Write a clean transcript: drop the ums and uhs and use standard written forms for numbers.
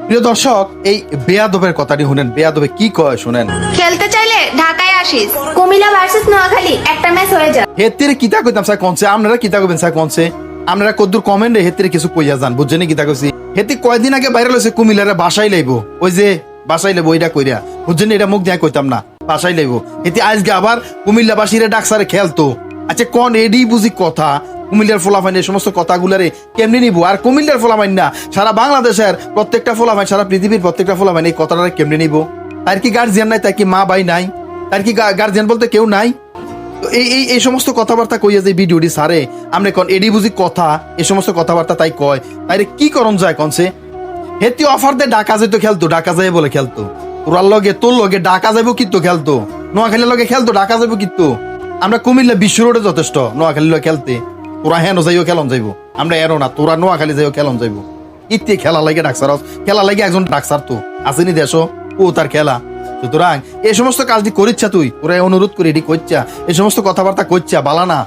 প্রিয় দর্শক, এই বেয়াদবের কথাটি শুনেন। বেয়াদবে কি কয় শুনেন। খেলতে চাইলে ঢাকায় আসিস, কুমিল্লা ভার্সেস নোয়াখালী একটা ম্যাচ হয়ে যাবে। হেতিরে কিতা কইতাম স্যার কোনছে, আপনারা কিতা কইবেন স্যার কোনছে, আপনারা কদ্দুর কমেন্টে হেতিরে কিছু কইয়া যান, বুঝছেন কিতা কইছি। হেতি কয়দিন আগে বাইরে লইছে কুমিল্লারে বাসাই লাইব, ওই যে বাসাই লাইব ওইটা কইরা, বুঝছেন, এটা মুখ দিয়ে কইতাম না, বাসাই লাইব। হেতি আজকে আবার কুমিল্লা বাসীরে ডাকসারে খেলতো। আচ্ছা কোন এডি বুঝি কথা, কুমিল্লার ফলাফাইন এই সমস্ত কথাগুলারে কেমনি নিব? আর কুমিল্লার ফলাফাইন না, সারা বাংলাদেশের প্রত্যেকটা ফলাফাইন, সারা পৃথিবীর প্রত্যেকটা ফলাফাইন এই কথাটা কেমনি নিব? তার কি গার্জিয়ান নাই? তার কি মা ভাই নাই? তার কি গার্জিয়ান বলতে কেউ নাই? তো এই সমস্ত কথাবার্তা কইয়া যে ভিডিওটি সারে আমরা কোন এডি বুঝি কথা, এই সমস্ত কথাবার্তা তাই কয়, তাইরে কি করণ যায় কনছে। হেতি অফার দে ডাকা যেত খেলতো, ডাকা যায় বলে খেলতো। তোরার লগে তোর লগে ডাকা যাবো কিন্তু খেলতো, নোয়াখালীর লগে খেলতো, ডাকা যাবো কিন্তু। আমরা কুমিল্লা বিশ্ব রোডে যথেষ্ট নোয়াখালীর লগে খেলতে। তোরা হেন যাইও খেলন যাইবো, আমরা এরো না, তোরা নোয়াখালী যাইও খেলন যাইবো। ইত্যে খেলা লাগে ডাকসার, খেলা লাগে একজন ডাকসার তো আসেনি দেশ, ও তার খেলা। সুতরাং এই সমস্ত কাজটি করিচ্ছা তুই, তোরা অনুরোধ করি এটি করছা, এই সমস্ত কথাবার্তা করছা বালা না।